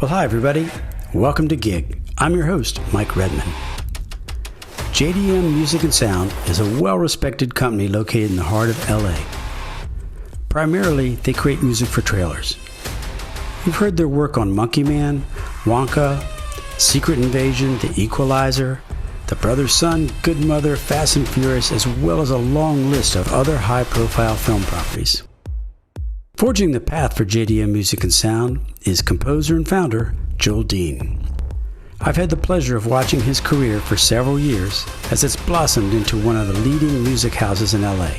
Well, hi, everybody. Welcome to Gig. I'm your host, Mike Redman. JDM Music Sound is a well-respected company located in the heart of LA. Primarily, they create music for trailers. You've heard their work on Monkey Man, Wonka, Secret Invasion, The Equalizer, The Brother's Son, Good Mother, Fast and Furious, as well as a long list of other high-profile film properties. Forging the path for JDM Music Sound is composer and founder Joel Dean. I've had the pleasure of watching his career for several years as it's blossomed into one of the leading music houses in LA.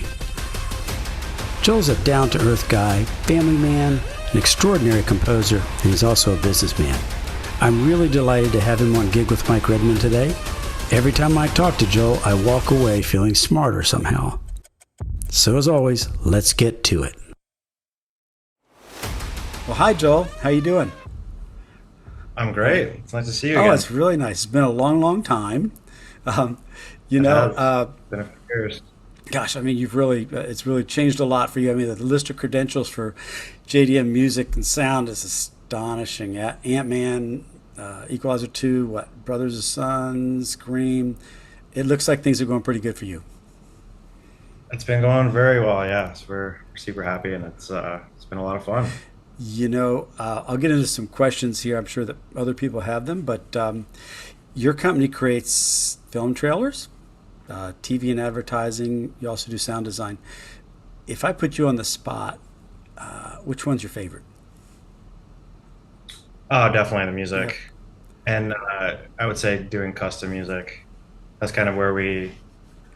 Joel's a down-to-earth guy, family man, an extraordinary composer, and he's also a businessman. I'm really delighted to have him on Gig with Mike Redman today. Every time I talk to Joel, I walk away feeling smarter somehow. So as always, let's get to it. Well, hi, Joel. How you doing? I'm great. It's nice to see you again. Oh, it's really nice. It's been a long, long time. Um, It has been a few years. Gosh, I mean, it's really changed a lot for you. I mean, the list of credentials for JDM Music and Sound is astonishing. Ant-Man, Equalizer 2, Brothers and Sons, Scream. It looks like things are going pretty good for you. It's been going very well, yes. We're super happy, and it's been a lot of fun. I'll get into some questions here. I'm sure that other people have them, but your company creates film trailers, TV and advertising. You also do sound design. If I put you on the spot, which one's your favorite? Oh, definitely the Yep. music. And I would say doing custom music. That's kind of where we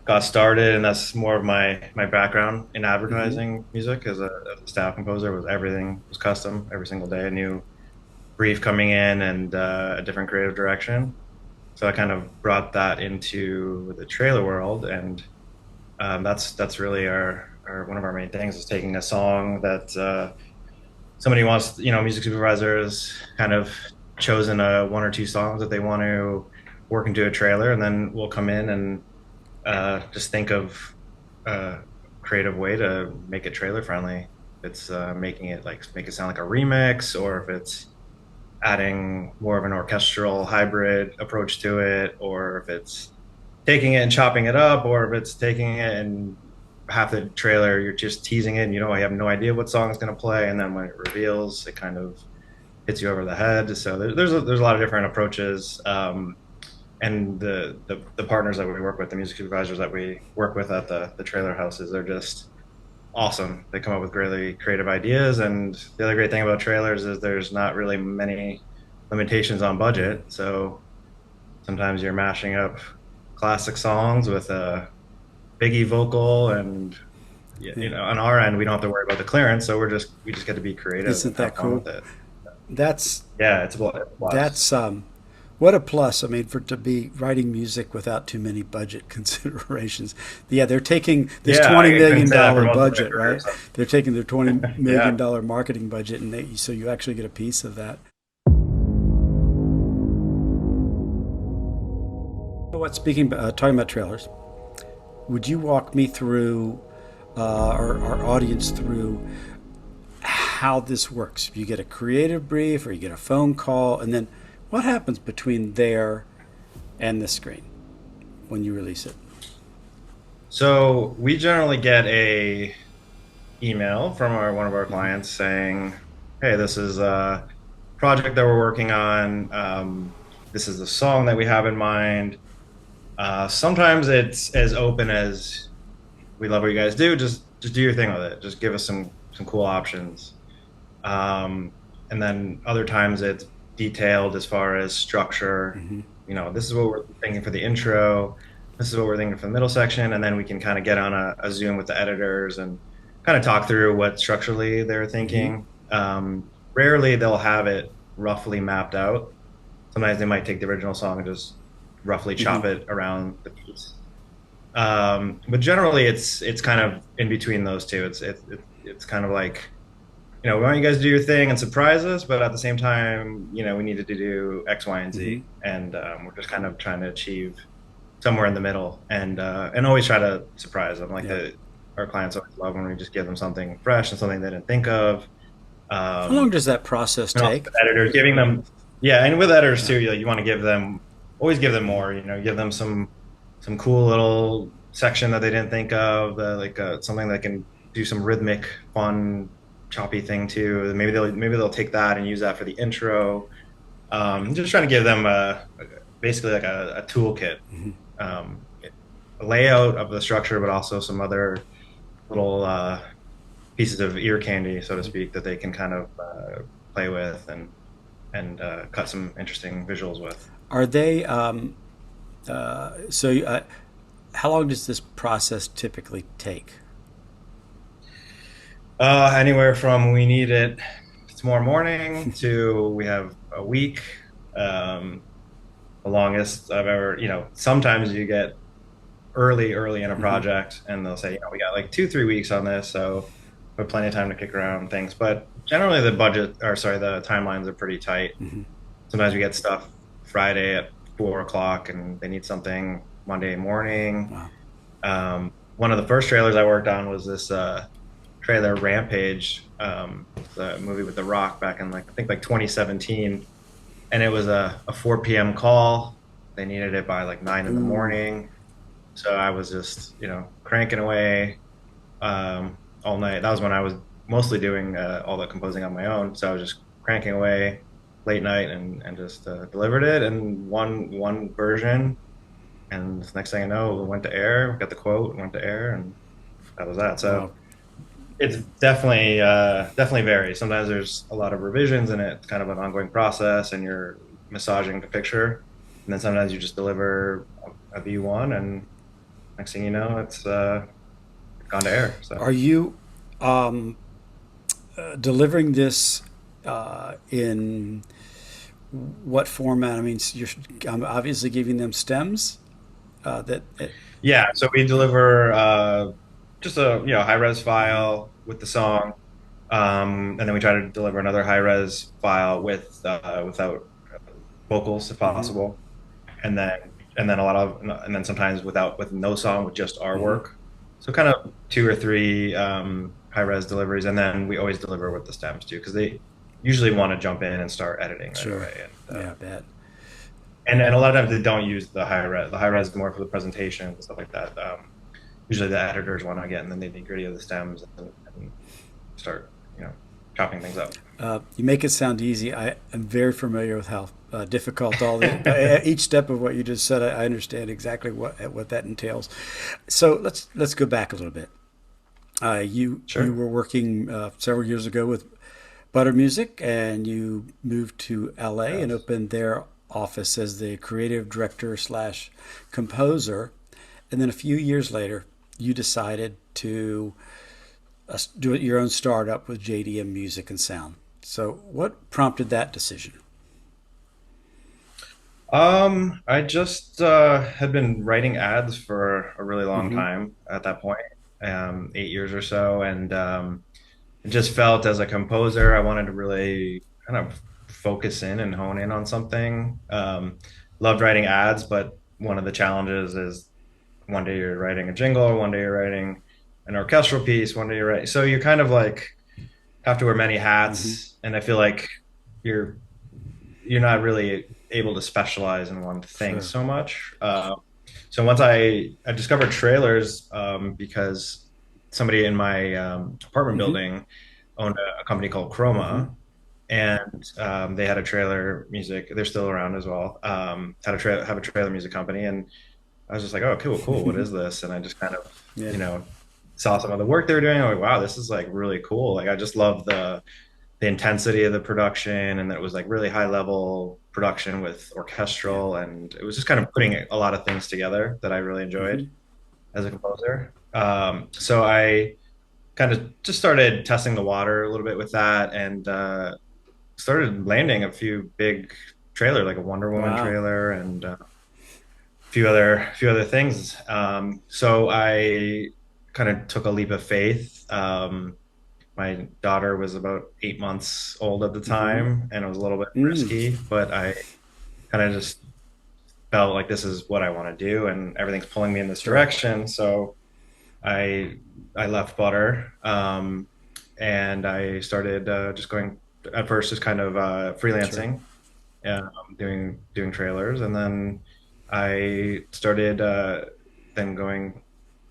got started, and that's more of my background in hmm advertising music as a staff composer. Was everything was custom every single day, a new brief coming in and a different creative direction. So I kind of brought that into the trailer world, and that's really our one of our main things is taking a song that somebody wants, music supervisors kind of chosen one or two songs that they want to work into a trailer, and then we'll come in and just think of a creative way to make it trailer friendly. If it's making it make it sound like a remix, or if it's adding more of an orchestral hybrid approach to it, or if it's taking it and chopping it up, or if it's taking it and half the trailer you're just teasing it and I have no idea what song is going to play, and then when it reveals it kind of hits you over the head. So there's a lot of different approaches, and the partners that we work with, the music supervisors that we work with at the trailer houses, they're just awesome. They come up with really creative ideas, and the other great thing about trailers is there's not really many limitations on budget. So sometimes you're mashing up classic songs with a biggie vocal, and Yeah. on our end we don't have to worry about the clearance, so we just get to be creative Isn't and that have fun cool? with it. That's Yeah, it's a blast. that's what a plus. I mean, for to be writing music without too many budget considerations. Yeah, they're taking this Yeah, $20 I couldn't million say that for dollar most of my budget, career. right? They're taking their $20 Yeah. million marketing budget, and so you actually get a piece of that. Talking about trailers, would you walk me through, our audience through how this works? You get a creative brief, or you get a phone call, and then what happens between there and the screen when you release it? So we generally get a email from one of our clients saying, "Hey, this is a project that we're working on. This is the song that we have in mind." Sometimes it's as open as, "We love what you guys do. Just do your thing with it. Just give us some cool options." And then other times it's detailed as far as structure. hmm This is what we're thinking for the intro. This is what we're thinking for the middle section, and then we can kind of get on a Zoom with the editors and kind of talk through what structurally they're hmm thinking. Rarely they'll have it roughly mapped out. Sometimes they might take the original song and just roughly hmm chop it around the piece. But generally, it's kind of in between those two. It's kind of like, we want you guys to do your thing and surprise us, but at the same time, we needed to do X, Y, and hmm Z, and we're just kind of trying to achieve somewhere in the middle, and always try to surprise them. Like Yeah. our clients always love when we just give them something fresh and something they didn't think of. How long Um, does that process and also take? the editors giving them. Yeah, and with editors Yeah. too, you want to give them always give them Mhm. more. Give them some cool little section that they didn't think of, like something that can do some rhythmic, fun, choppy thing too. Maybe they'll take that and use that for the intro. Just trying to give them basically like a toolkit, Mhm. um, a layout of the structure, but also some other little pieces of ear candy, so to Mhm. speak, that they can kind of play with and cut some interesting visuals with. Are they so? How long does this process typically take? Anywhere from we need it tomorrow morning to we have a week. Um, the longest I've ever, sometimes you get early in a Hmm. project and they'll say, we got like 2, 3 weeks on this. So we have plenty of time to kick around things. But generally the timelines are pretty tight. Hmm. Sometimes we get stuff Friday at 4 o'clock and they need something Monday morning. Wow. One of the first trailers I worked on was this trailer Rampage, the movie with The Rock back in like I think like 2017, and it was a 4 p.m. call. They needed it by like 9 in the Ooh. morning, so I was just cranking away all night. That was when I was mostly doing all the composing on my own, so I was just cranking away late night and just delivered it in one version. And the next thing I know, it went to air. Got the quote, went to air, and that was that. So Wow. it's definitely varies. Sometimes there's a lot of revisions and it's kind of an ongoing process and you're massaging the picture. And then sometimes you just deliver a V1 and next thing you know, it's gone to air. So Are you delivering this in what format? I mean, I'm obviously giving them stems. That yeah, so we deliver just a high res Mhm. file with the song, and then we try to deliver another high res file without vocals if Mhm. possible. and then and then sometimes with no song with just our Mhm. work. So kind of 2 or 3 high res deliveries, and then we always deliver with the stems too because they usually want to jump in and start editing right Sure. away. Yeah, I bet. And a lot of times they don't use the high res. The high res is more for the presentation and stuff like that. Usually the editors want to get in the nitty gritty of the stems and start chopping things up. You make it sound easy. I am very familiar with how difficult all the each step of what you just said. I understand exactly what that entails. So let's go back a little bit. You Sure. were working several years ago with Butter Music, and you moved to LA and Yes. opened their office as the creative director slash composer. And then a few years later, you decided to do your own startup with JDM Music and Sound. So, what prompted that decision? I just had been writing ads for a really long Mm-hmm. time at that point, 8 years or so, and it just felt as a composer, I wanted to really kind of focus in and hone in on something. Loved writing ads, but one of the challenges is one day you're writing a jingle, one day you're writing an orchestral piece, one day you're writing. So you kind of like have to wear many Mm-hmm. hats, and I feel like you're you're not really able to specialize in one thing Sure. so much. So once I discovered trailers because somebody in my apartment Mm-hmm. building owned a company called Mm-hmm. Chroma, and they had a trailer music. They're still around as well. Have a trailer music company, and I was just like, oh, cool. What is this? And I just kind of Yeah. you know saw some of the work they were doing. I'm like, wow, this is like really cool. Like I just love the intensity of the production and that it was like really high level production with Yeah. orchestral and it was just kind of putting a lot of things together that I really Mm-hmm. enjoyed as a composer. So I kind of just started testing the water a little bit with that and started landing a few big trailer like a Wonder Woman Wow. trailer and a few other things. So I kind of took a leap of faith. My daughter was about 8 months old at the Mm-hmm. time, and it was a little bit Mm. risky, but I kind of just felt like this is what I want to do, and everything's pulling me in this Sure. direction. So I I left Butter, and I started just going at first just kind of Sure. freelancing, doing trailers, and then I started then going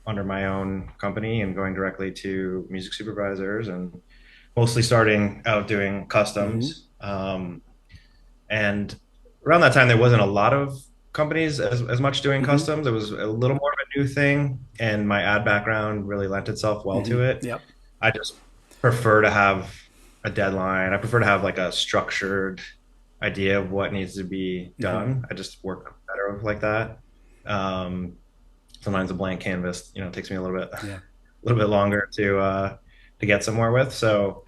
under my own company and going directly to music supervisors and mostly starting out doing Hmm. customs. And around that time, there wasn't a lot of companies as much doing Hmm. customs. It was a little more of a new thing, and my ad background really lent itself well Hmm. to it. Yep. I just prefer to have a deadline. I prefer to have like a structured idea of what needs to be Hmm. done. I just work better with like that. Um, Sometimes a blank canvas, takes me Yeah. a little bit longer to get somewhere with. So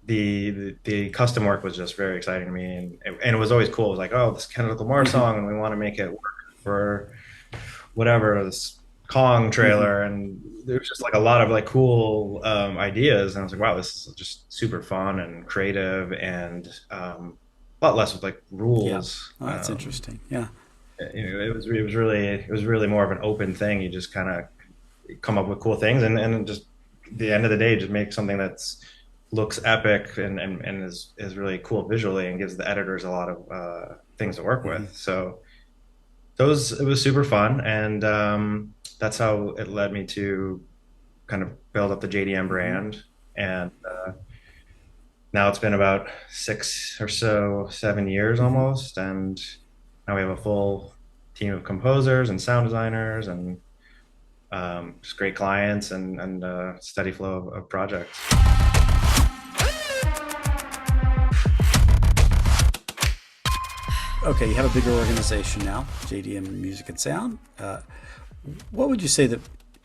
the custom work was just very exciting to me, and it was always cool. It was like, oh, this Kendrick Lamar Hmm. song, and we want to make it work for whatever this Kong Hmm. trailer, and there was just like a lot of like cool ideas, and I was like, wow, this is just super fun and creative, and a lot less with like Yeah. rules. Oh, that's interesting. Yeah. It was really more of an open thing. You just kind of come up with cool things, and just the end of the day, just make something that's looks epic and is really cool visually and gives the editors a lot of things to work Hmm. with. So those it was super fun, and that's how it led me to kind of build up the JDM Hmm. brand. And now it's been about 6 or so, 7 years Hmm. almost, and now we have a full team of composers and sound designers and just great clients and steady flow of projects. Okay, you have a bigger organization now, JDM Music and Sound. What would you say that,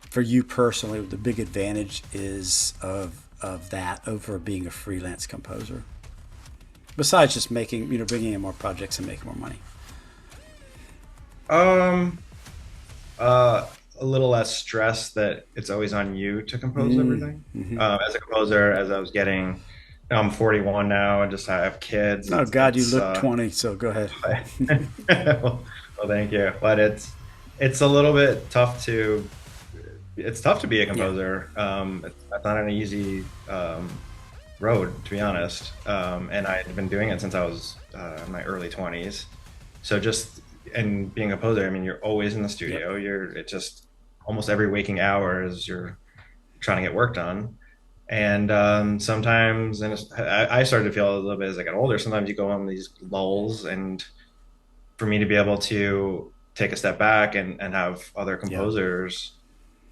for you personally, the big advantage is of that over being a freelance composer? Besides just making, bringing in more projects and making more money. Um, a little less stress that it's always on you to compose everything. Mm-hmm. As a composer, as I was getting, I'm 41 now and just I have kids. Oh God, you It's look 20, so go ahead. well, thank you, but it's a little bit tough to it's tough to be a Yeah. composer. It's not an easy road, to be honest. And I've been doing it since I was in my early 20s. So just and being a composer, I mean, you're always in the Yep. studio. It just almost every waking hour is you're trying to get work done. And sometimes, and I started to feel a little bit as I got older. Sometimes you go on these lulls, and for me to be able to take a step back and have other Yeah. composers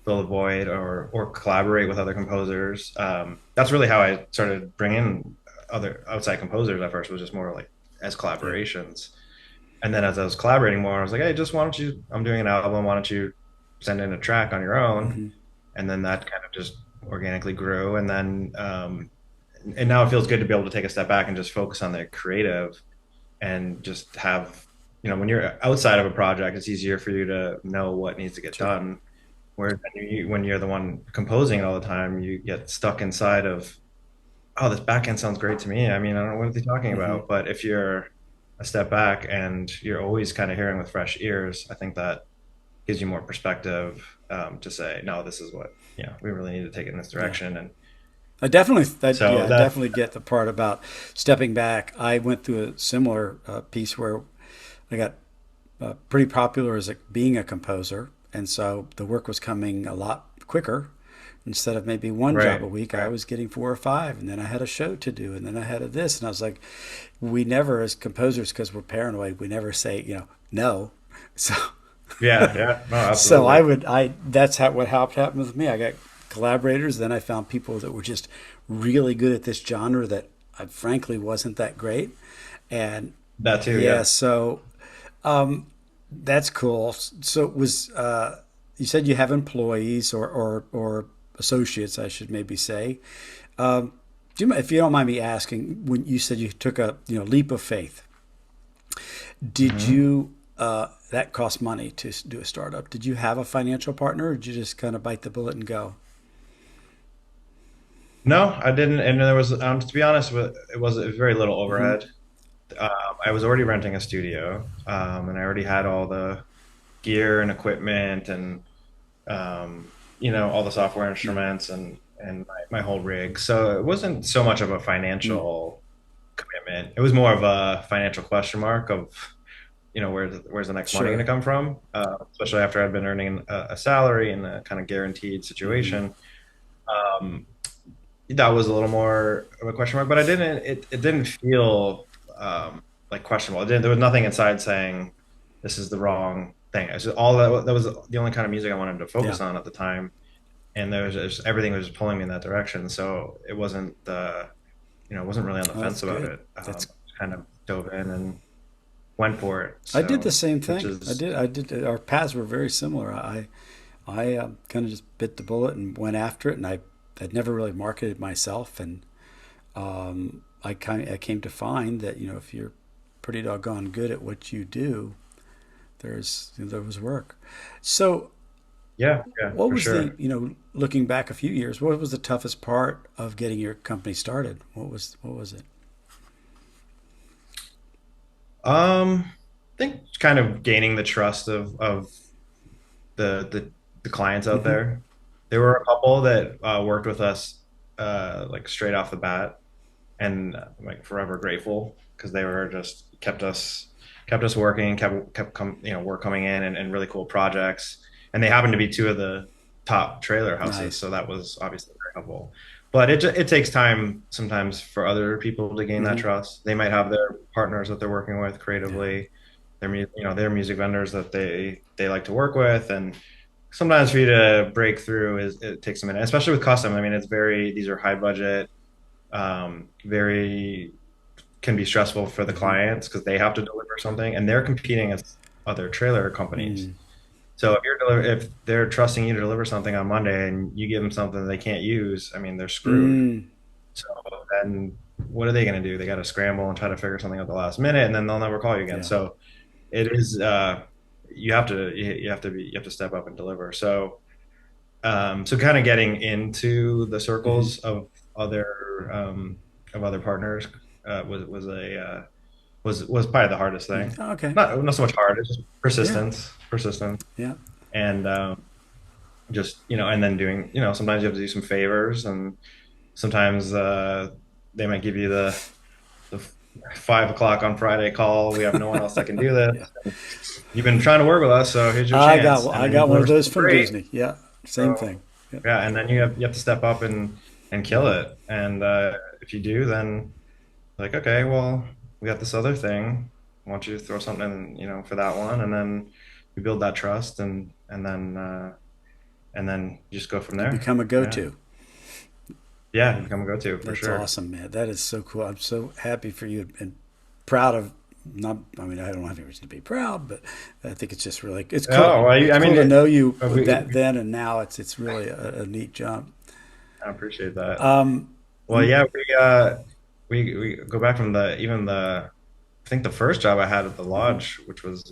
fill the void or collaborate with other composers. That's really how I started bringing other outside composers. At first, was just more like as Yeah. collaborations, and then as I was collaborating more, I was like, hey, just why don't you? I'm doing an album. Why don't you send in a track on your own? Mm-hmm. And then that kind of just organically grew, and then and now it feels good to be able to take a step back and just focus on the creative and just have when you're outside of a project, it's easier for you to know what needs to get Sure. done. Whereas when you're the one composing it all the time, you get stuck inside of, oh, this back end sounds great to me. I mean, I don't know what they're talking Mm-hmm. about. But if you're a step back and you're always kind of hearing with fresh ears, I think that gives you more perspective to say, no, this is what, we really need to take it in this Yeah. direction. And Yeah, so I that, definitely get the part about stepping back. I went through a similar piece where I got pretty popular as being a composer, and so the work was coming a lot quicker. Instead of maybe one job right, a week, I right. was getting four or five, and then I had a show to do, and then I had a this, and I was like, we never, as composers, because we're paranoid, we never say, no. So, Yeah, yeah, no, so I absolutely. would, I that's how what helped happen with me. I got collaborators, then I found people that were just really good at this genre that I frankly wasn't that great, and That too, yeah, yeah. so that's cool. So it was you said you have employees or associates, I should maybe say. If you don't mind me asking, when you said you took a leap of faith, did Hmm. you that cost money to do a startup? Did you have a financial partner, or did you just kind of bite the bullet and go? No, I didn't. And there was, to be honest, it was very little Hmm. overhead. I was already renting a studio, and I already had all the gear and equipment and all the software Hmm. instruments and my whole rig. So it wasn't so much of a Hmm. financial commitment. enjoyment. It was more of a financial question mark of, where's the next money going to Sure. come from? Especially after I'd been earning a salary in a kind of guaranteed Hmm. situation. Um, that was a little more of a question mark, but it didn't feel like questionable. It didn't, there was nothing inside saying this is the wrong thing. It's just all that was the only kind of music I wanted to Yeah. focus on at the time. And there was just, everything was just pulling me in that direction. So it wasn't, wasn't really on the Oh, that's fence about good. it. That's Just kind of dove in and went for it. I did the So, same which thing. I is, did. I did. Our paths were very similar. I kind of just bit the bullet and went after it, and I'd never really marketed myself, and I came to find that if you're pretty doggone good at what you do, there was work. So yeah, yeah, what for was the sure. looking back a few years? What was the toughest part of getting your company started? What was it? I think kind of gaining the trust of the clients out Hmm. there. There were a couple that worked with us like straight off the bat, and I'm like forever grateful because they were just kept us working, work coming in and really cool projects. And they happened to be two of the top trailer houses, Nice. so that was obviously very helpful. But it takes time sometimes for other people to gain that Hmm. trust. They might have their partners that they're working with Yeah. creatively, their music vendors that they like to work with, and sometimes for you to break through is it takes a minute, especially with custom. I mean, these are high budget, very can be stressful for the Hmm. clients because they have to deliver something and they're competing with other trailer companies. Mm. So if they're trusting you to deliver something on Monday and you give them something they can't use, I mean, they're screwed. Mm. So then what are they going to do? They got to scramble and try to figure something out the last minute, and then they'll never call you again. Yeah. So it is you have to step up and deliver. So kind of getting into the Hmm. circles of other partners was probably the hardest thing. Okay. Not so much hard, it's just Yeah. persistence, Yeah. and just and then doing sometimes you have to do some favors, and sometimes they might give you the 5 o'clock on Friday call. We have no one else that can do this. Yeah. You've been trying to work with us, so here's your I got chance. And I then you got one deliver of those something from great. Disney. Yeah. Same So thing. Yeah. yeah, and then you have to step up and kill Hmm. it. And if you do, then like, okay, well, we got this other thing. I want you to throw something, for that one, and then we build that trust, and then you just go from You there. become a Yeah, go-to. yeah, you become a go-to for That's sure. awesome, man. That is so cool. I'm so happy for you and proud of. Not, I mean, I don't have any reason to be proud, but I think it's just really it's cool. Oh, It's I cool mean, to know you with we that then and now. It's really a neat jump. I appreciate that. Um, Well, yeah, we go back from I think the first job I had at the mhm. lodge, which was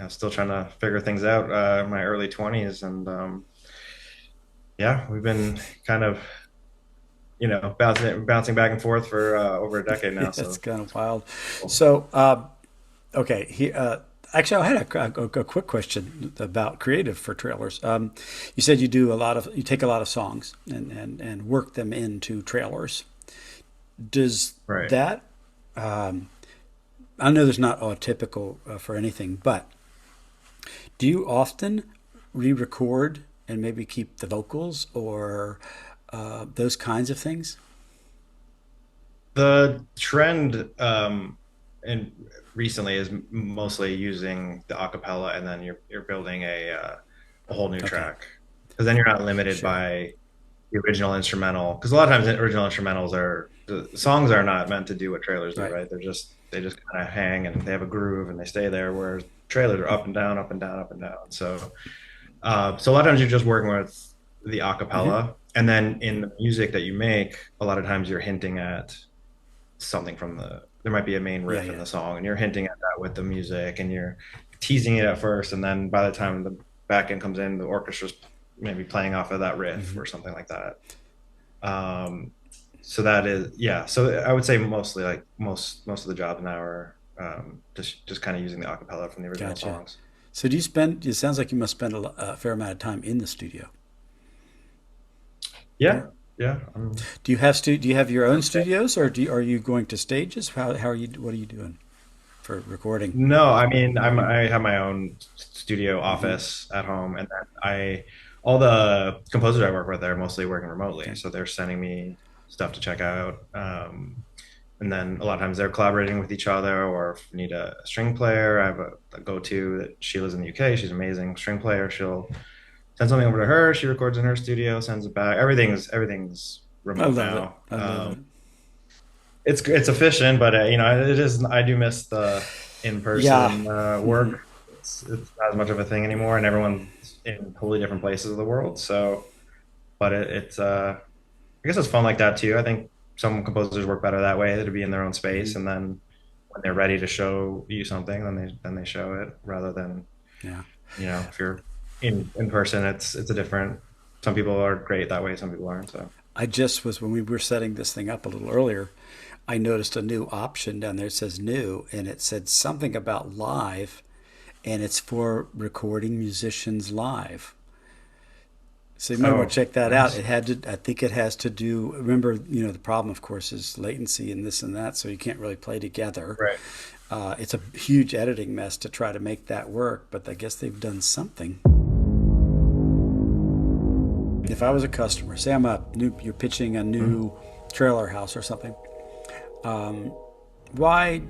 still trying to figure things out in my early 20s, and yeah, we've been kind of bouncing back and forth for over a decade Yeah, now. that's So kind of wild. cool. So, okay, actually, I had a quick question about creative for trailers. You said you take a lot of songs and work them into trailers. Does Right. that I know there's not all typical for anything, but do you often re-record and maybe keep the vocals or those kinds of things? The trend and recently is mostly using the acapella, and then you're building a whole new Okay, track because then you're not limited sure, by the original instrumental. Because a lot of times the original instrumentals are the songs are not meant to do what trailers do, right. right? They just kind of hang and they have a groove and they stay there, whereas trailers are up and down, up and down, up and down. So a lot of times you're just working with the Hmm. acapella, and then in the music that you make, a lot of times you're hinting at something from there might be a main Yeah, riff in yeah. the song, and you're hinting at that with the music, and you're teasing it at first, and then by the time the back end comes in, the orchestra's maybe playing off of that riff Hmm. or something like that. Um, so that is, yeah. So I would say mostly like most of the jobs now are just kind of using the acapella from the original Gotcha. songs. So do you spend? It sounds like you must spend a fair amount of time in the studio. Yeah, Yeah. yeah, Do you have your own okay. studios, or are you going to stages? How are you? What are you doing for recording? No, I mean, I have my own studio Hmm. office at home, and then all the composers I work with are mostly working remotely, Okay. so they're sending me stuff to check out. And then a lot of times they're collaborating with each other, or if we need a string player, I have a go-to that she lives in the UK. She's an amazing string player. She'll send something over to her. She records in her studio, sends it back. Everything's I remote love it. now. I love it. It's efficient, but it is. I do miss the Yeah. in-person Hmm. work. It's not as much of a thing anymore, and everyone's in totally different places of the world. So, but it's I guess it's fun like that too. I think some composers work better that way, to be in their own space, Hmm. and then when they're ready to show you something, then they show it rather than Yeah. if you're in person, it's a different. Some people are great that way, some people aren't. So. I just was when we were setting this thing up a little earlier. I noticed a new option down there. It says new, and it said something about live, and it's for recording musicians live. So you might want to Oh, check that out. nice. It had to. I think it has to do. Remember, the problem, of course, is latency and this and that, so you can't really play together. Right. It's a huge editing mess to try to make that work, but I guess they've done something. If I was a customer, say you're pitching a Mhm. new trailer house or something. Why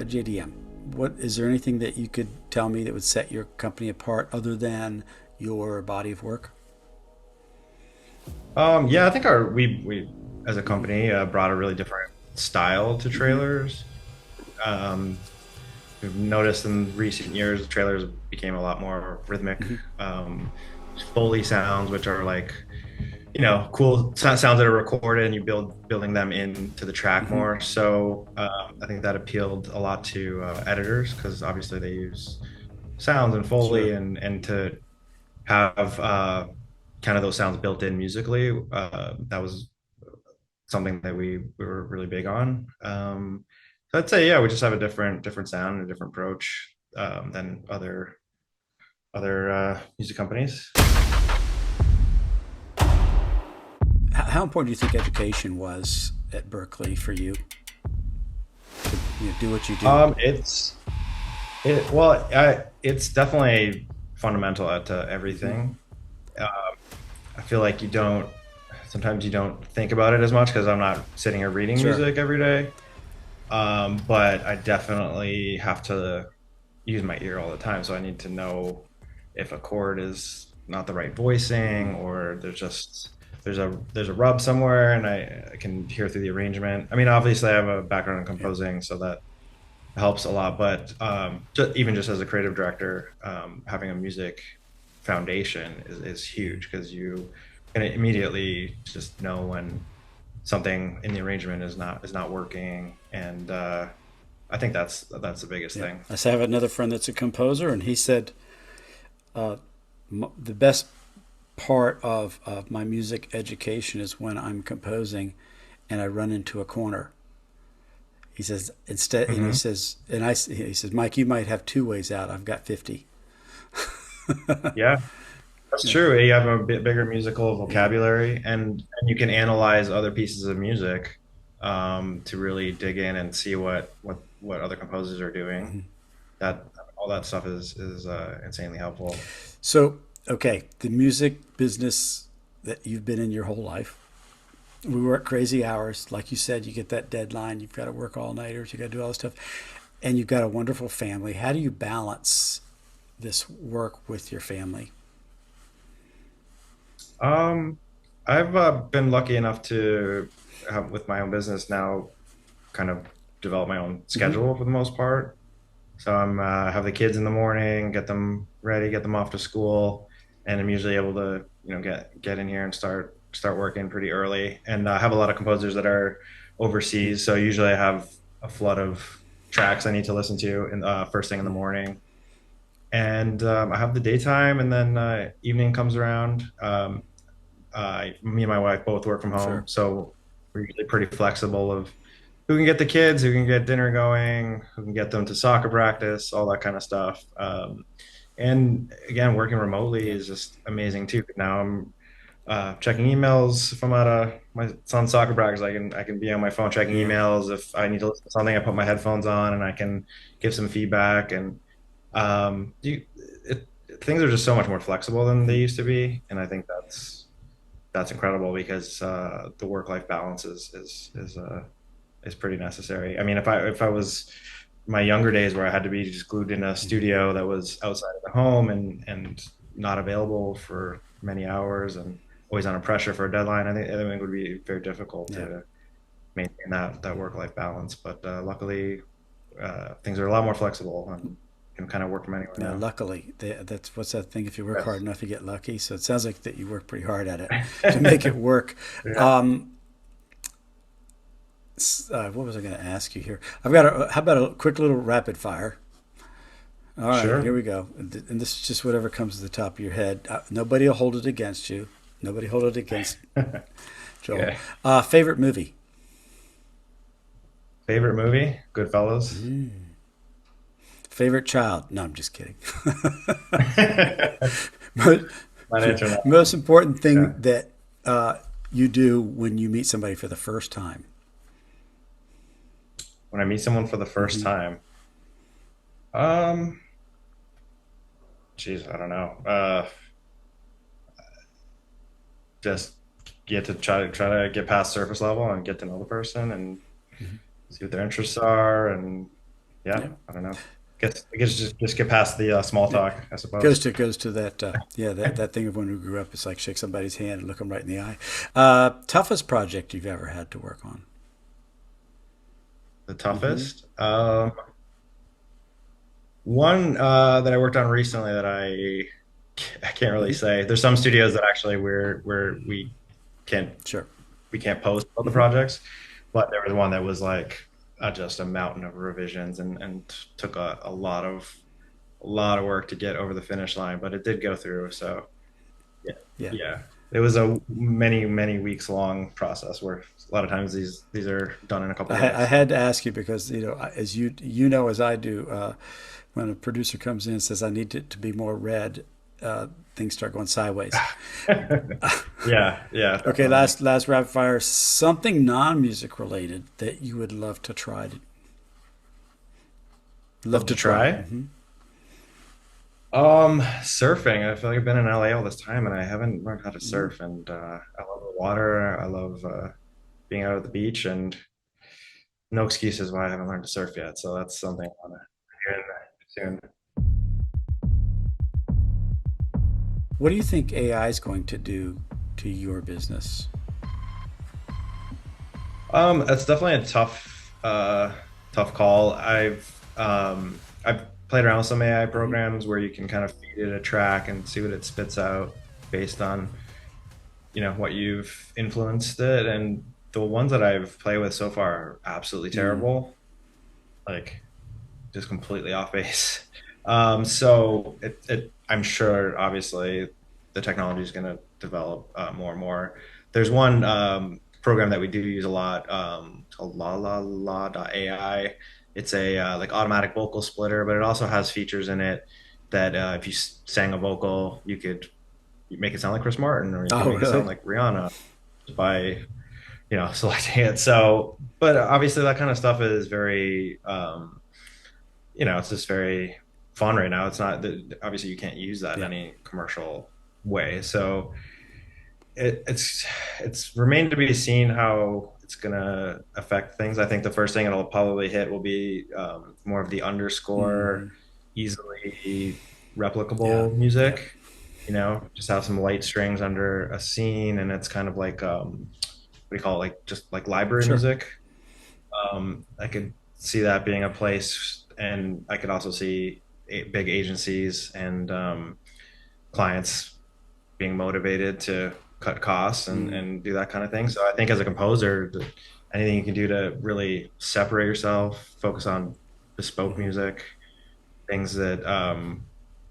JDM? What is there anything that you could tell me that would set your company apart other than your body of work? Yeah, I think we as a company brought a really different style to Mm-hmm. trailers. Um, we've noticed in recent years, trailers became a lot more rhythmic, Mm-hmm. Foley sounds, which are like cool sounds that are recorded, and you building them into the track Mm-hmm. more. So I think that appealed a lot to editors because obviously they use sounds and Foley, Sure. and to have kind of those sounds built in musically. That was something that we were really big on. So I'd say yeah, we just have a different sound and a different approach than other music companies. How important do you think education was at Berkeley for you to do what you do? It's it's definitely fundamental to Mm-hmm. everything. Um, I feel like sometimes you don't think about it as much because I'm not sitting here reading Sure. music every day. But I definitely have to use my ear all the time. So I need to know if a chord is not the right Mm-hmm. voicing, or there's a rub somewhere, and I can hear through the arrangement. I mean, obviously I have a background in Yep. composing, so that helps a lot. But even just as a creative director, having a music foundation is huge because you can immediately just know when something in the arrangement is not working, and I think that's the biggest Yep. thing. I have another friend that's a composer, and he said the best part of my music education is when I'm composing and I run into a corner. He says instead, he Hmm. says, and he says, Mike, you might have two ways out. I've got 50. Yeah, that's Yeah, true. You have a bit bigger musical yeah. vocabulary, and you can analyze other pieces of music to really dig in and see what other composers are doing. That all that stuff is insanely helpful. So, okay, the music business that you've been in your whole life, we work crazy hours. Like you said, you get that deadline, you've got to work all nighters, you got to do all this stuff, and you've got a wonderful family. How do you balance this work with your family? Um, I've been lucky enough to have with my own business now kind of develop my own Mm-hmm. schedule for the most part. So have the kids in the morning, get them ready, get them off to school, and I'm usually able to get in here and start working pretty early. And I have a lot of composers that are overseas, so usually I have a flood of tracks I need to listen to in first thing in the morning. And I have the daytime, and then evening comes around. Me and my wife both work from home, Sure. so we're usually pretty flexible of who can get the kids, who can get dinner going, who can get them to soccer practice, all that kind of stuff. And again, working remotely Yeah. is just amazing too. Now I'm checking emails if I'm at my son's soccer practice. I can be on my phone checking Yeah. emails. If I need to listen to something, I put my headphones on and I can give some feedback. And you, things are just so much more flexible than they Mhm. used to be, and I think that's incredible because the work-life balance is pretty necessary. I mean, if I was my younger days where I had to be just glued in a Mhm. studio that was outside of the home and not available for many hours and always under pressure for a deadline, I think it would be very difficult Yeah. to maintain that work-life balance. But luckily, things are a lot more flexible and can kind of work from anywhere Now, now. luckily, that's what's that thing? If you work hard Yes. enough, you get lucky. So it sounds like that you work pretty hard at it to make it work. Yeah. Um, what was I going to ask you here? I've got how about a quick little rapid fire? All right, here Sure. we go. And this is just whatever comes to the top of your head. Nobody will hold it against you. Nobody hold it against Joel. Okay. Favorite movie? Favorite movie? Goodfellas. Favorite child? No, I'm just kidding. Might most, answer that. most important Yeah. thing that you do when you meet somebody for the first time? When I meet someone for the first Hmm. time, um, geez, I don't know. Just get to try to get past surface level and get to know the person and see what their interests are, and yeah, Yeah. I don't know. Guess just get past the small Yeah. talk, I suppose. Goes to that yeah, that thing of when we grew up. It's like shake somebody's hand and look them right in the eye. Toughest project you've ever had to work on? The Hmm. toughest. One that I worked on recently that I can't really Hmm. say. There's some studios that actually where can't Sure. we can't post all the Hmm. projects, but there was one that was like just a mountain of revisions and took a lot of work to get over the finish line, but it did go through. So yeah, Yeah. yeah, it was a many weeks long process where a lot of times these are done in a couple I days. had to ask you because as you know as I do, when a producer comes in and says I need it to be more red, things start going sideways. Yeah, yeah, Okay, definitely. last rapid fire. Something non music related that you would love to try. Love Love to to try. try. Hmm. Surfing. I feel like I've been in LA all this time and I haven't learned how to Mm. surf. And I love the water. I love being out at the beach, and no excuses why I haven't learned to surf yet. So that's something I want to get soon. What do you think AI is going to do to your business? It's definitely a tough call. I've played around with some AI Hmm. programs where you can kind of feed it a track and see what it spits out based on what you've influenced it. And the ones that I've played with so far are absolutely Mm. terrible, like just completely off base. So I'm sure obviously the technology is going to develop more and more. There's one program that we do use a lot, called AI. It's a like automatic vocal splitter, but it also has features in it that if you sang a vocal, you could make it sound like Chris Martin, or you could Oh, make it sound really? like Rihanna by selecting it. So, but obviously that kind of stuff is very it's just very fun right now. It's not obviously you can't use that in Yeah. any commercial way. So it's remained to be seen how it's gonna affect things. I think the first thing it'll probably hit will be more of the underscore, Hmm. easily Yeah. replicable Yep. music. Just have some light strings under a scene, and it's kind of like what do you call it? Like just like library Sure. music. I could see that being a place, and I could also see big agencies and clients being motivated to cut costs and Mm. and do that kind of thing. So I think as a composer, anything you can do to really separate yourself, focus on bespoke Hmm. music, things that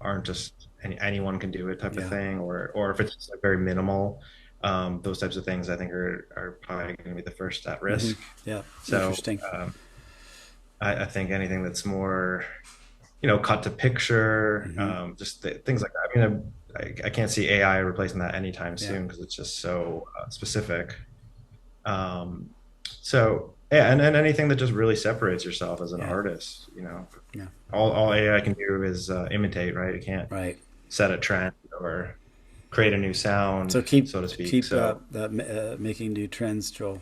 aren't just anyone can do it type of Yeah. thing, or if it's just like very minimal. Those types of things I think are probably going to be the first at Hmm. risk. Yeah. So Interesting. um, I think anything that's more, cut to picture, Hmm. just things like that. I mean, I can't see AI replacing that anytime Yeah. soon because it's just so specific. Um, so yeah, and anything that just really separates yourself as an Yeah. artist, you know, Yeah. all AI can do is imitate, right? It can't Right. set a trend or create a new sound, So keep so to speak. keep So making new trends, Joel.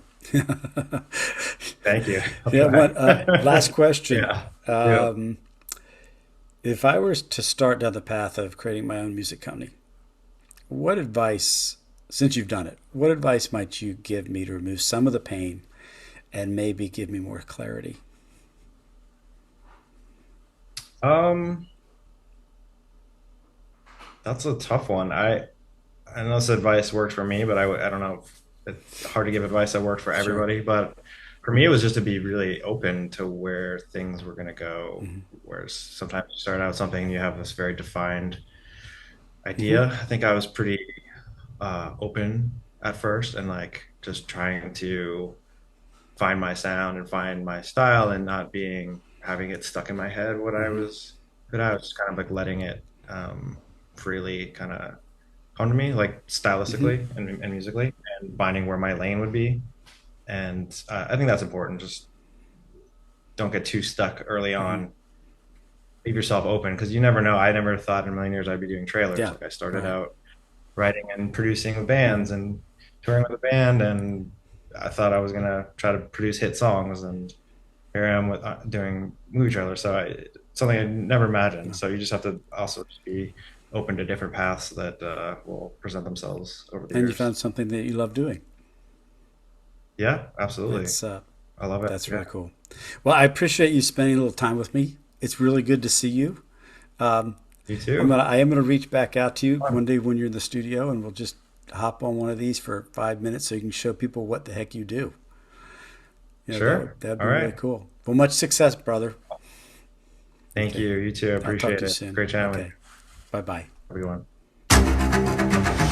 thank you. I'll Yeah. try. One last question. Yeah. Yeah. Um, if I were to start down the path of creating my own music company, what advice, since you've done it, what advice might you give me to remove some of the pain and maybe give me more clarity? Um, that's a tough one. I know this advice worked for me, but I don't know. It's hard to give advice that worked for Sure. everybody. But for me, it was just to be really open to where things were going to go. Hmm. Whereas sometimes you start out something and you have this very defined Hmm. idea. I think I was pretty open at first and like just trying to find my sound and find my style and not being having it stuck in my head what I Hmm. was good at. I was just kind of like letting it freely kind of come to me, like Hmm. stylistically and musically, and finding where my lane would be. And I think that's important. Just don't get too stuck early Hmm. on. Leave yourself open because you never know. I never thought in a million years I'd be doing trailers. Yeah. Like I started Right. out writing and producing with Hmm. bands and touring with a band, and I thought I was gonna try to produce hit songs, and here I am with doing movie trailers. So something I never imagined. No. So you just have to also just be open to different paths that will present themselves over the And you years. found something that you love doing. Yeah, absolutely. That's I love it. that's Yeah, really cool. Well, I appreciate you spending a little time with me. It's really good to see you. Um, you too. I am gonna reach back out to you Fun. one day when you're in the studio, and we'll just hop on one of these for 5 minutes so you can show people what the heck you do. You know, Sure. that'd All be really right. cool. Well, much success, brother. Thank Okay, you. You too. I I'll talk appreciate to you it. soon. Great chatting with you. Okay, bye bye. Have a good one.